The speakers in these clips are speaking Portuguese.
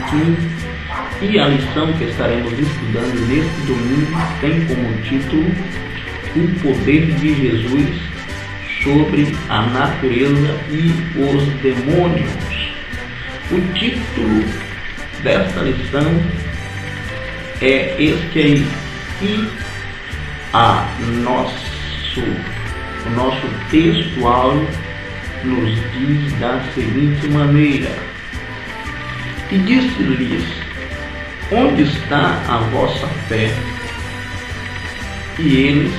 Joaquim, e a lição que estaremos estudando neste domingo tem como título O Poder de Jesus sobre a Natureza e os Demônios. O título desta lição é este aí, e o nosso texto áureo nos diz da seguinte maneira: e disse-lhes, onde está a vossa fé? E eles,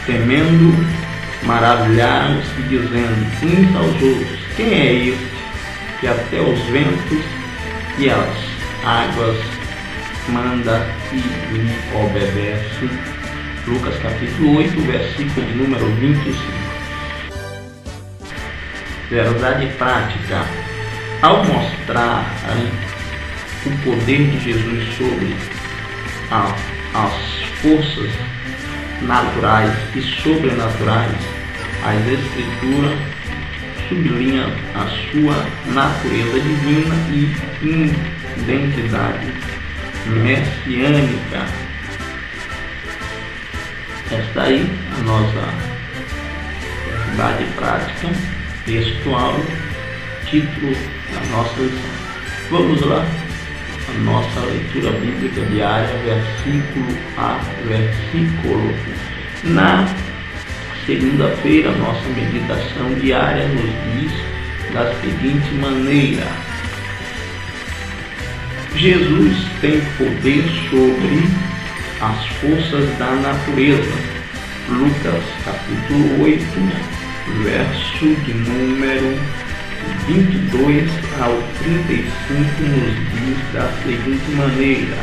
temendo, maravilharam-se, dizendo uns aos outros, quem é este que até os ventos e as águas manda e lhe obedece? Lucas capítulo 8, versículo de número 25. Verdade prática. Ao mostrar o poder de Jesus sobre as forças naturais e sobrenaturais, as Escrituras sublinham a sua natureza divina e identidade messiânica. Esta aí a nossa verdade prática textual, título da nossa lição. Vamos lá, a nossa leitura bíblica diária, versículo a versículo. Na segunda-feira, nossa meditação diária nos diz da seguinte maneira: Jesus tem poder sobre as forças da natureza. Lucas capítulo 8, verso de número 22 ao 35 nos diz da seguinte maneira: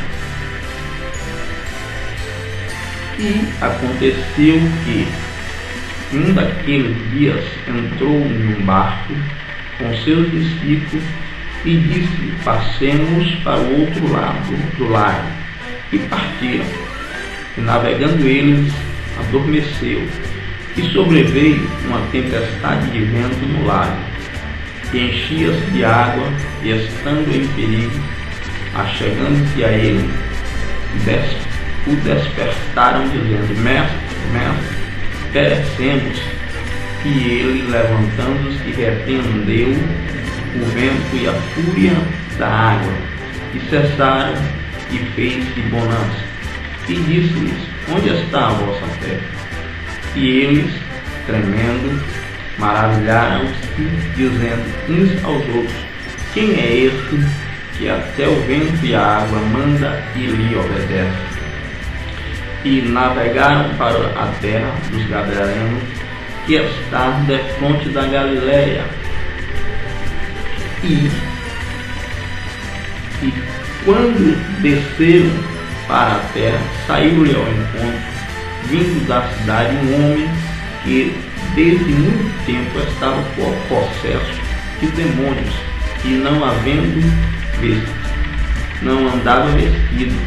e aconteceu que um daqueles dias entrou em um barco com seus discípulos e disse, passemos para o outro lado do lago. E partiram. E navegando eles, adormeceu. E sobreveio uma tempestade de vento no lago, e enchia-se de água, e estando em perigo, achegando-se a ele, o despertaram, dizendo, Mestre, Mestre, perecemos. E ele, levantando-se, repreendeu o vento e a fúria da água, e cessaram, e fez-se bonança. E disse-lhes, onde está a vossa fé? E eles, tremendo, maravilharam-se, dizendo uns aos outros, quem é este que até o vento e a água manda e lhe obedece? E navegaram para a terra dos Gadarenos, que está defronte da Galileia. E quando desceram para a terra, saiu-lhe ao encontro, vindo da cidade, um homem que desde muito tempo estava possesso de demônios, e não andava vestido,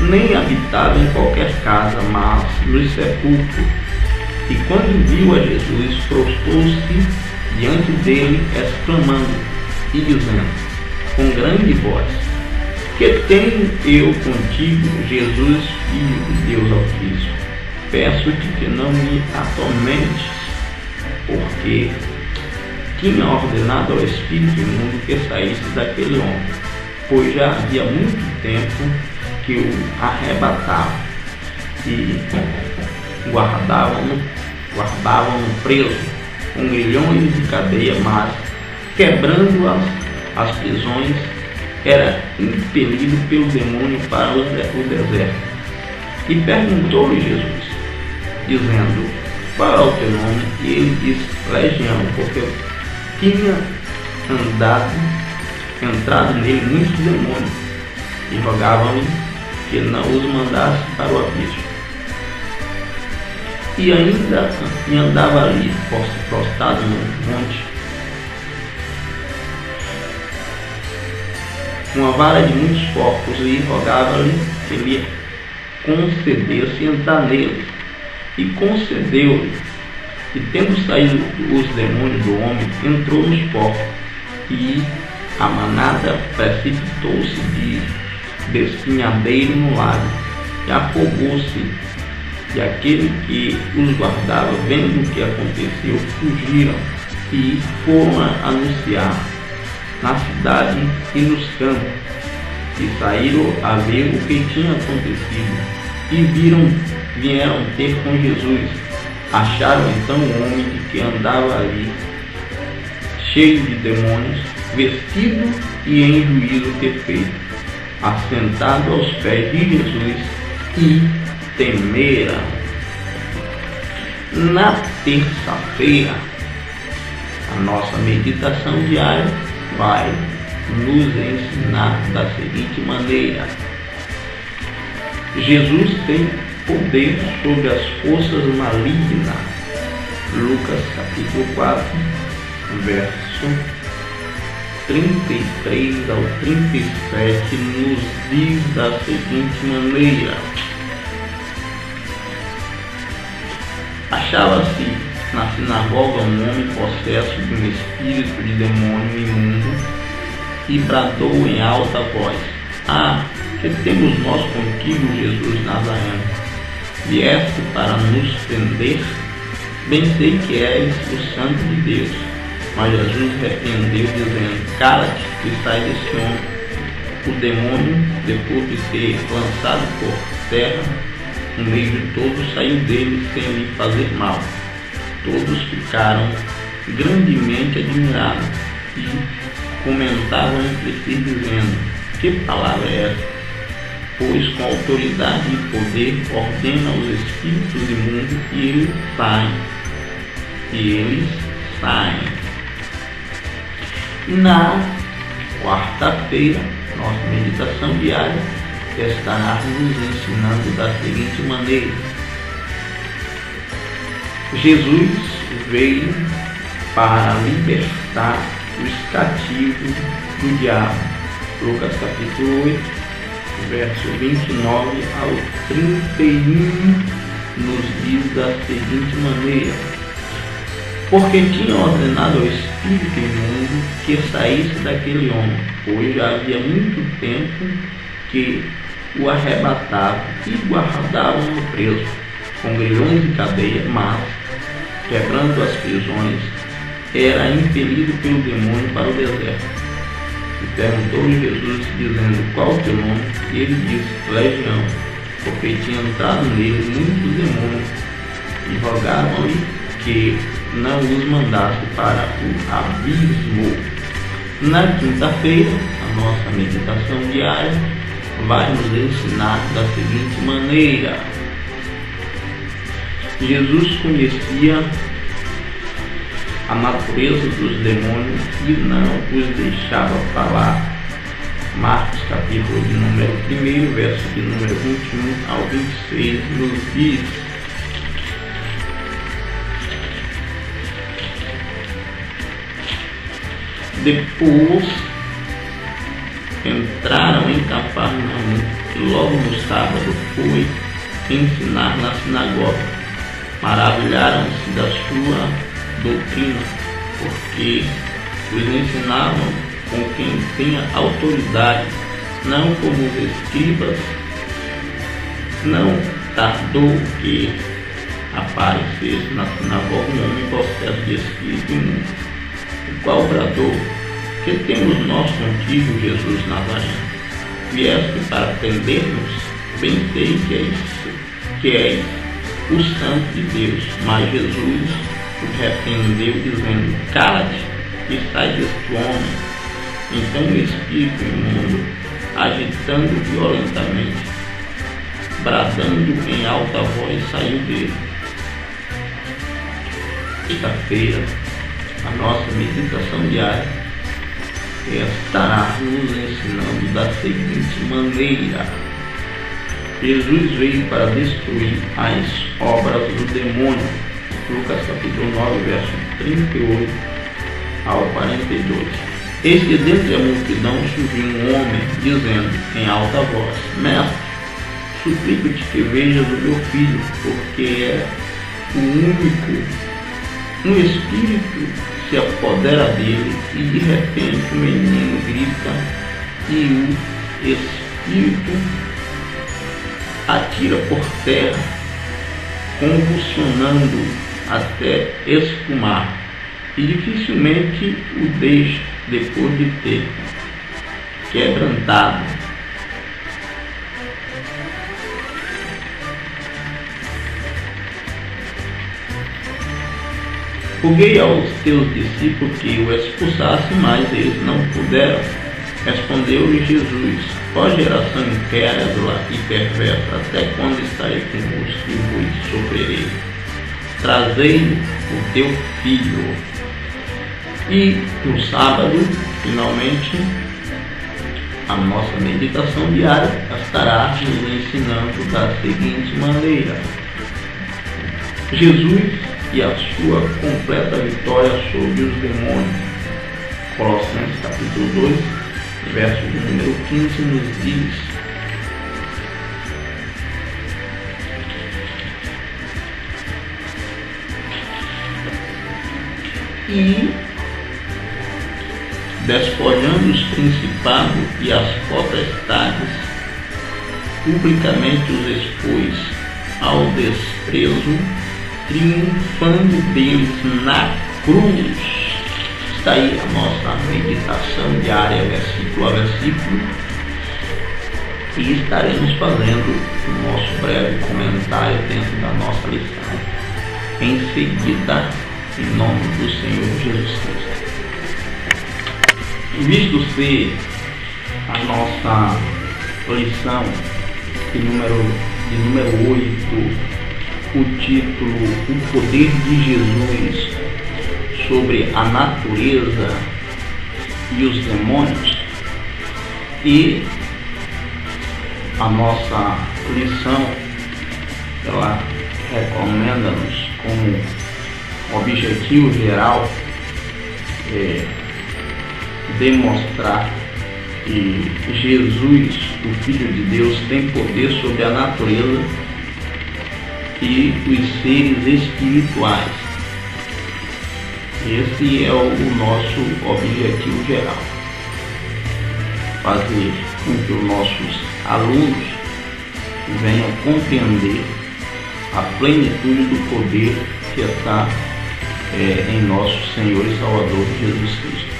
nem habitava em qualquer casa, mas nos sepulcros. E quando viu a Jesus, prostrou-se diante dele, exclamando e dizendo com grande voz, que tenho eu contigo, Jesus, Filho de Deus Altíssimo? Peço-te que não me atormentes, porque tinha ordenado ao espírito imundo que saísse daquele homem, pois já havia muito tempo que o arrebatavam e guardavam-no preso com grilhões de cadeia, mas, quebrando as prisões, era impelido pelo demônio para o deserto. E perguntou-lhe Jesus, dizendo, qual é o teu nome? E ele disse, Legião, porque tinha entrado nele muitos demônios, e rogavam-lhe que não os mandasse para o abismo. E ainda andava ali, prostrado no monte, uma vara de muitos porcos, e rogava-lhe que lhe concedesse entrar nele. E concedeu-lhe. E tendo saído os demônios do homem, entrou nos porcos, e A manada precipitou-se de despenhadeiro no lago e afogou-se, e aquele que os guardava, vendo o que aconteceu, fugiram e foram anunciar na cidade e nos campos, e saíram a ver o que tinha acontecido, e vieram ter com Jesus. Acharam então o homem de que andava ali, cheio de demônios, vestido e em juízo perfeito, assentado aos pés de Jesus, e temeram. Na terça-feira, a nossa meditação diária vai nos ensinar da seguinte maneira: Jesus tem poder sobre as forças malignas. Lucas capítulo 4, verso 33 ao 37 nos diz da seguinte maneira: achava-se na sinagoga um homem possesso de um espírito de demônio imundo, e bradou em alta voz: que temos nós contigo, Jesus Nazareno? Vieste para nos prender? Bem sei que és o Santo de Deus. Mas Jesus repreendeu, dizendo: cala-te e sai desse homem. O demônio, depois de ter lançado por terra no meio de todos, saiu dele sem lhe fazer mal. Todos ficaram grandemente admirados e comentavam entre si, dizendo: que palavra é essa? Pois com autoridade e poder ordena aos espíritos imundos e eles saem. Na quarta-feira, nossa meditação diária estará nos ensinando da seguinte maneira: Jesus veio para libertar os cativos do diabo. Lucas capítulo 8, verso 29 ao 31 nos diz da seguinte maneira: porque tinha ordenado ao espírito imundo que saísse daquele homem, pois já havia muito tempo que o arrebatavam e guardavam-no preso com grilhões e cadeias, mas, quebrando as prisões, era impelido pelo demônio para o deserto. E perguntou-lhe Jesus, dizendo: qual o teu nome? E ele disse: Legião, porque tinha entrado nele muitos demônios, e rogavam-lhe que não os mandasse para o abismo. Na quinta-feira, a nossa meditação diária vai nos ensinar da seguinte maneira: Jesus conhecia a natureza dos demônios e não os deixava falar. Marcos capítulo de número 1, verso de número 21 ao 26 nos diz: depois entraram em Cafarnaum, e logo no sábado foi ensinar na sinagoga. Maravilharam-se da sua doutrina, porque os ensinavam com quem tinha autoridade, não como os escribas. Não tardou que aparecesse na sinagoga um homem possesso de espírito imundo, o qual bradou: que temos nós contigo, Jesus Nazareno? Vieste para prender-nos? Bem sei que és o Santo de Deus. Mas Jesus o repreendeu, dizendo: cala-te e sai deste homem. Então o espírito imundo, agitando violentamente, bradando em alta voz, saiu dele. Quinta-feira, a nossa meditação diária estará nos ensinando da seguinte maneira: Jesus veio para destruir as obras do demônio. Lucas capítulo 9, verso 38 ao 42. Eis que dentre a multidão surgiu um homem, dizendo em alta voz: Mestre, suplico-te que vejas o meu filho, porque é o único. Um espírito se apodera dele e de repente o menino grita e o espírito atira por terra, convulsionando até esfumar, e dificilmente o deixa depois de ter quebrantado. Roguei aos teus discípulos que o expulsassem, mas eles não puderam. Respondeu-lhe Jesus: ó geração incrédula e perversa, até quando estarei convosco e vos sofrerei? Trazei o teu filho. E no sábado, finalmente, a nossa meditação diária estará nos ensinando da seguinte maneira: Jesus e a sua completa vitória sobre os demônios. Colossenses capítulo 2, verso de número 15 nos diz: e despojando os principados e as potestades, publicamente os expôs ao desprezo, triunfando deles na cruz. Está aí a nossa meditação diária, versículo a versículo, e estaremos fazendo o nosso breve comentário dentro da nossa lição em seguida, em nome do Senhor Jesus Cristo. Visto ser a nossa lição de número 8, o título O Poder de Jesus sobre a natureza e os demônios, e a nossa lição ela recomenda-nos como objetivo geral demonstrar que Jesus, o Filho de Deus, tem poder sobre a natureza e os seres espirituais. Esse é o nosso objetivo geral: fazer com que os nossos alunos venham compreender a plenitude do poder que está em nosso Senhor e Salvador Jesus Cristo.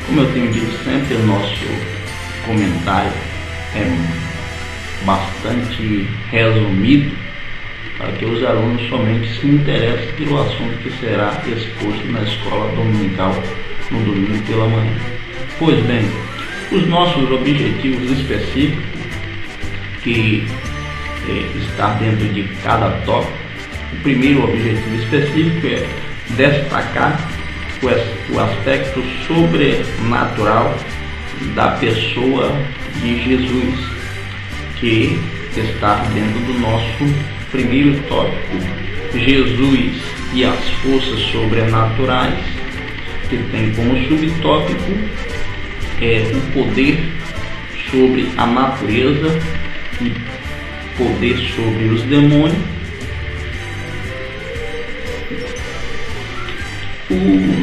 Como eu tenho dito sempre, o nosso comentário é bastante resumido, para que os alunos somente se interessem pelo assunto que será exposto na escola dominical no domingo pela manhã. Pois bem, os nossos objetivos específicos, que está dentro de cada tópico, o primeiro objetivo específico é destacar o aspecto sobrenatural da pessoa de Jesus, que está dentro do nosso primeiro tópico: Jesus e as forças sobrenaturais, que tem como subtópico o poder sobre a natureza e poder sobre os demônios. O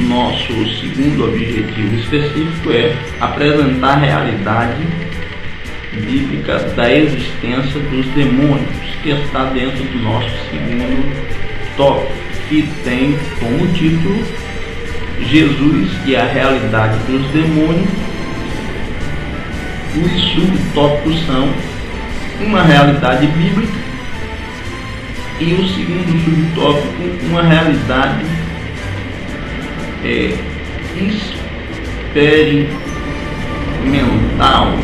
nosso segundo objetivo específico é apresentar a realidade bíblica da existência dos demônios, que está dentro do nosso segundo tópico, que tem como título Jesus e a realidade dos demônios. Os subtópicos são uma realidade bíblica e o segundo subtópico, uma realidade experimental.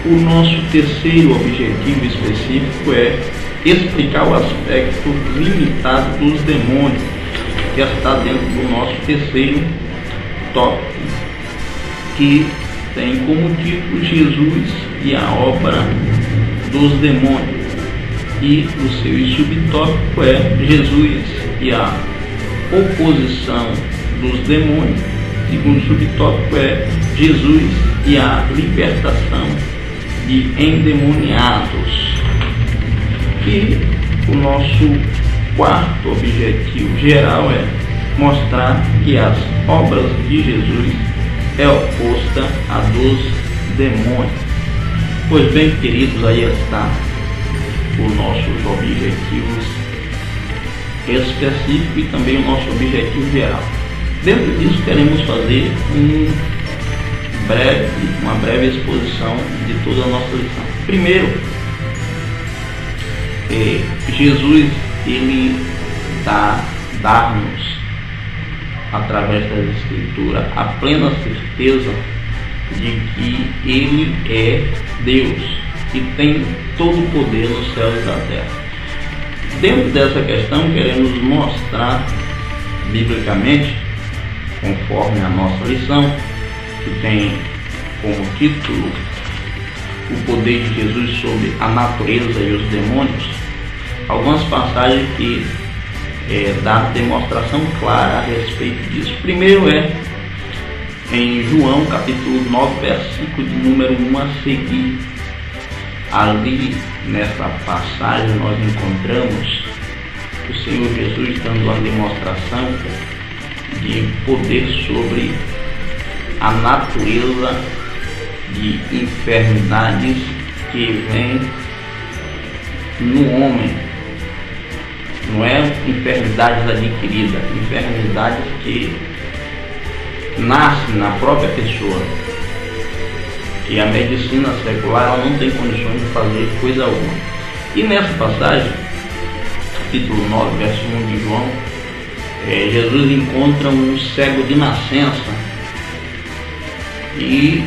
O nosso terceiro objetivo específico é explicar o aspecto limitado dos demônios, que está dentro do nosso terceiro tópico, que tem como título Jesus e a obra dos demônios. E o seu subtópico é Jesus e a oposição dos demônios. O segundo subtópico é Jesus e a libertação de endemoniados. E o nosso quarto objetivo geral é mostrar que as obras de Jesus é oposta à dos demônios. Pois bem, queridos, aí está os nossos objetivos específicos e também o nosso objetivo geral. Dentro disso, queremos fazer uma breve exposição de toda a nossa lição. Primeiro, Jesus, ele dá-nos, através das Escrituras, a plena certeza de que ele é Deus e tem todo o poder nos céus e na terra. Dentro dessa questão, queremos mostrar biblicamente, conforme a nossa lição, que tem como título o poder de Jesus sobre a natureza e os demônios, algumas passagens que dá demonstração clara a respeito disso. Primeiro é em João capítulo 9, versículo de número 1 a seguir. Ali, nessa passagem, nós encontramos o Senhor Jesus dando uma demonstração de poder sobre a natureza de enfermidades que vem no homem. Não é enfermidades adquiridas, enfermidades que nascem na própria pessoa, que a medicina secular ela não tem condições de fazer coisa alguma. E nessa passagem, capítulo 9, verso 1 de João, Jesus encontra um cego de nascença e,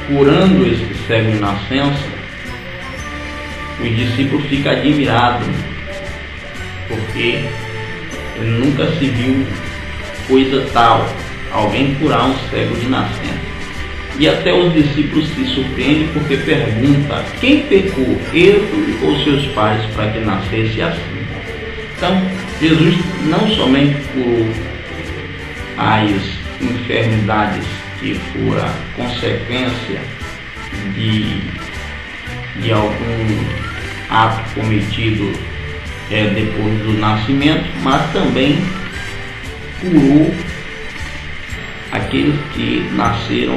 curando esse cego de nascença, os discípulos ficam admirados, porque ele nunca se viu coisa tal, alguém curar um cego de nascença. E até os discípulos se surpreendem porque perguntam: quem pecou, ele ou seus pais, para que nascesse assim? Então, Jesus não somente curou as enfermidades que foram consequência de algum ato cometido depois do nascimento, mas também curou aqueles que nasceram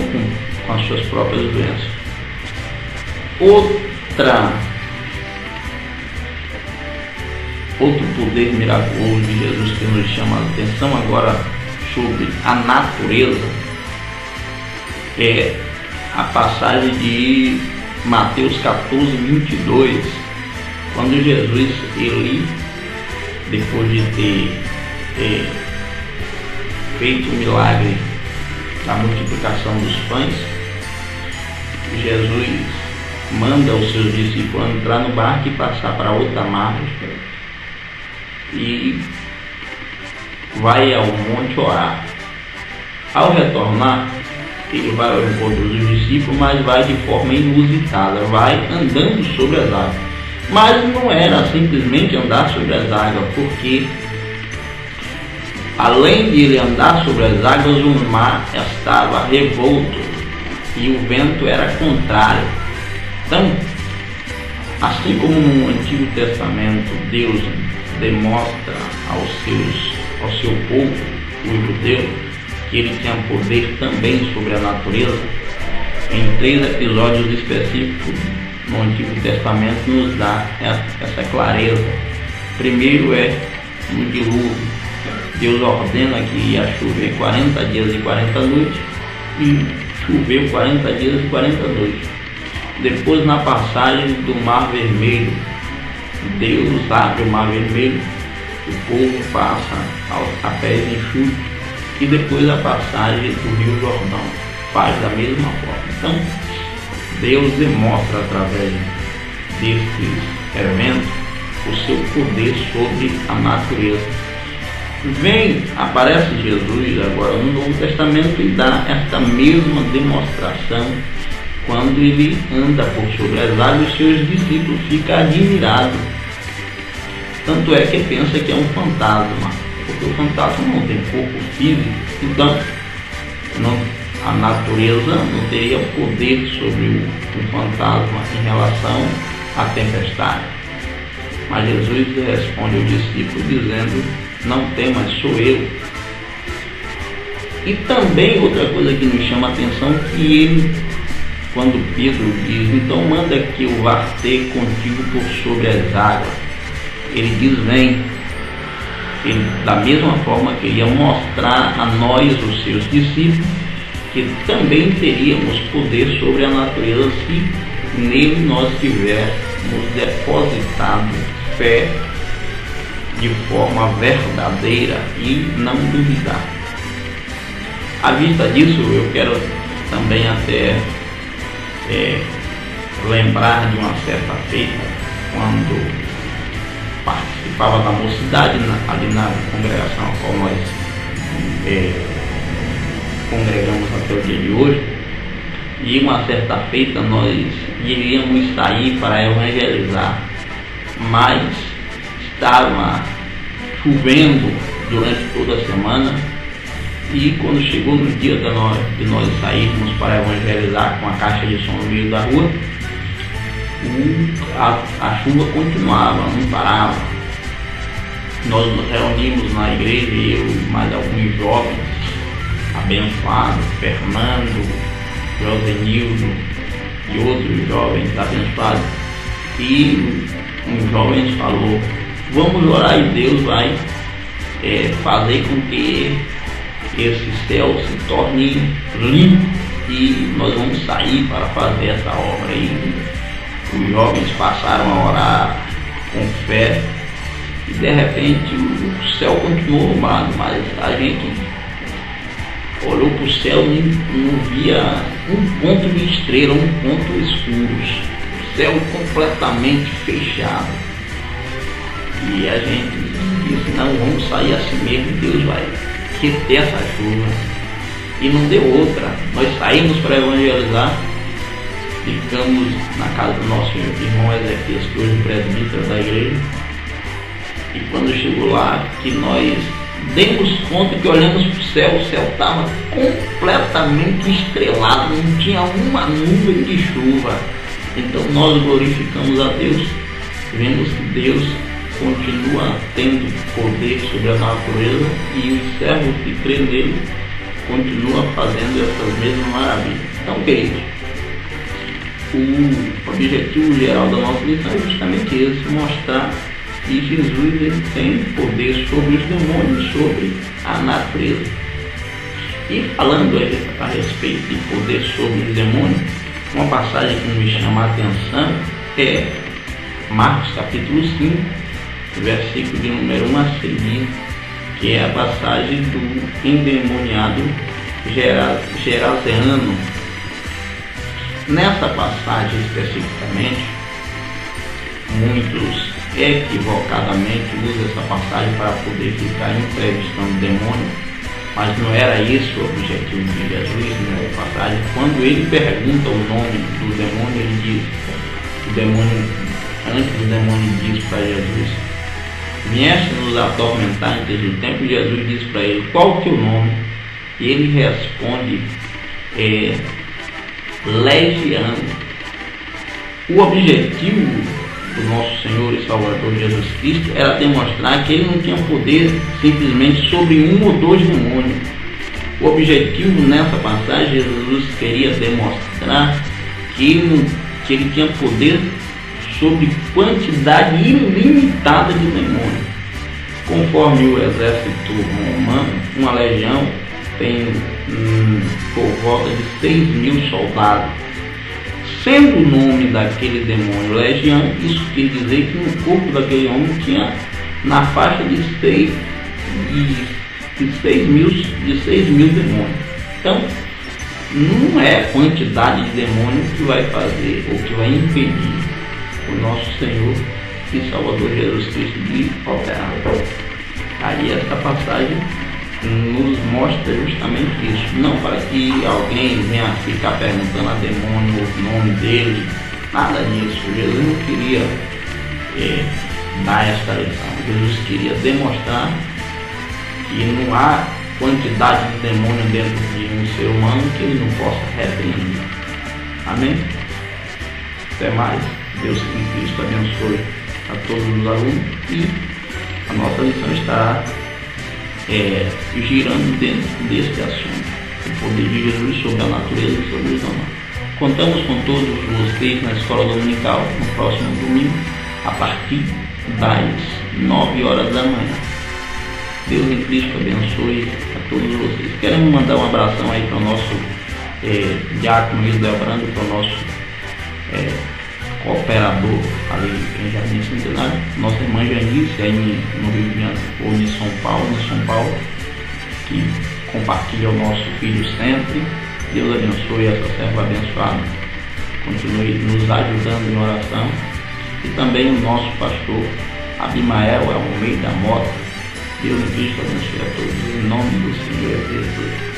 com as suas próprias doenças. Outro poder miraculoso de Jesus que nos chama a atenção agora sobre a natureza é a passagem de Mateus 14, 22, quando Jesus, ele, depois de ter feito o milagre da multiplicação dos pães, Jesus manda os seus discípulos entrar no barco e passar para outra margem e vai ao monte orar. Ao retornar, ele vai ao encontro dos discípulos, mas vai de forma inusitada, vai andando sobre as águas. Mas não era simplesmente andar sobre as águas, porque além de ele andar sobre as águas, o mar estava revolto e o vento era contrário. Então, assim como no Antigo Testamento Deus demonstra ao seu povo, o judeu, que ele tinha poder também sobre a natureza, em 3 episódios específicos no Antigo Testamento nos dá essa clareza. Primeiro é no dilúvio. Deus ordena que ia chover 40 dias e 40 noites e choveu 40 dias e 40 noites. Depois, na passagem do Mar Vermelho, Deus abre o Mar Vermelho, o povo passa a pés enxutos, e depois a passagem do Rio Jordão faz da mesma forma. Então, Deus demonstra através destes eventos o seu poder sobre a natureza. Aparece Jesus agora no Novo Testamento e dá esta mesma demonstração quando ele anda por sobre as águas. Os seus discípulos ficam admirados, tanto é que pensa que é um fantasma, porque o fantasma não tem corpo físico, então a natureza não teria poder sobre o fantasma em relação à tempestade. Mas Jesus responde ao discípulo dizendo: não temas, sou eu. E também outra coisa que nos chama a atenção, que ele, quando Pedro diz: então manda que eu vá ter contigo por sobre as águas, ele diz: vem. Ele, da mesma forma, queria mostrar a nós, os seus discípulos, que também teríamos poder sobre a natureza se nele nós tivermos depositado fé de forma verdadeira e não duvidar. À vista disso, eu quero também até lembrar de uma certa feita, quando participava da mocidade ali na congregação a qual nós congregamos até o dia de hoje, e uma certa feita nós iríamos sair para evangelizar, mas estava chovendo durante toda a semana, e quando chegou no dia de nós sairmos para evangelizar com a caixa de som no meio da rua, a chuva continuava, não parava. Nós nos reunimos na igreja, eu e mais alguns jovens abençoados, Fernando, Josenildo e outros jovens abençoados, e um jovem falou: vamos orar e Deus vai fazer com que esse céu se torne limpo e nós vamos sair para fazer essa obra. E os jovens passaram a orar com fé, e de repente o céu continuou nublado, mas a gente olhou para o céu e não via um ponto de estrela, um ponto escuro, o céu completamente fechado. E a gente disse: não, vamos sair assim mesmo, Deus vai reter essa chuva. E não deu outra, nós saímos para evangelizar. Ficamos na casa do nosso irmão Ezequias, que hoje é presbítero da igreja. E quando chegou lá, que nós demos conta que olhamos para o céu estava completamente estrelado, não tinha uma nuvem de chuva. Então nós glorificamos a Deus, vemos que Deus continua tendo poder sobre a natureza, e os servos que crêem nele continuam fazendo essas mesmas maravilhas. Então, queridos, o objetivo geral da nossa lição é justamente esse: mostrar que Jesus ele tem poder sobre os demônios, sobre a natureza. E falando a respeito de poder sobre os demônios, uma passagem que me chama a atenção é Marcos capítulo 5, versículo de número 1 a seguir, que é a passagem do endemoniado Gerazeano. Nessa passagem especificamente, muitos equivocadamente usam essa passagem para poder ficar entrevistando o demônio, mas não era esse o objetivo de Jesus nessa passagem. Quando ele pergunta o nome do demônio, ele diz, antes o demônio diz para Jesus: vieste nos atormentar desde o tempo. Jesus diz para ele: qual o teu nome? E ele responde: Legião. O objetivo do nosso Senhor e Salvador Jesus Cristo era demonstrar que ele não tinha poder simplesmente sobre um ou dois demônios. O objetivo nessa passagem, Jesus queria demonstrar que ele tinha poder sobre quantidade ilimitada de demônios. Conforme o exército romano, uma legião tem por volta de 6.000 soldados. Sendo o nome daquele demônio legião, isso quer dizer que no corpo daquele homem tinha na faixa de 6.000 demônios. Então, não é a quantidade de demônios que vai fazer ou que vai impedir o nosso Senhor e Salvador Jesus Cristo de operar. Aí essa passagem nos mostra justamente isso, não para que alguém venha ficar perguntando a demônio o nome dele, nada disso. Jesus não queria dar esta lição. Jesus queria demonstrar que não há quantidade de demônio dentro de um ser humano que ele não possa repreender. Amém? Até mais. Deus em Cristo abençoe a todos os alunos, e a nossa lição estará girando dentro deste assunto, o poder de Jesus sobre a natureza e sobre os humanos. Contamos com todos vocês na escola dominical no próximo domingo, a partir das 9 horas da manhã. Deus em Cristo abençoe a todos vocês. Queremos mandar um abração aí para o nosso diácono Isabel Brando, para o nosso cooperador ali em Jardim Centenário, nossa irmã Janice aí no Rio de Janeiro, ou em São Paulo, que compartilha o nosso filho sempre. Deus abençoe essa serva abençoada, continue nos ajudando em oração. E também o nosso pastor Abimael Almeida Mota. Deus em Cristo abençoe a todos, em nome do Senhor Jesus.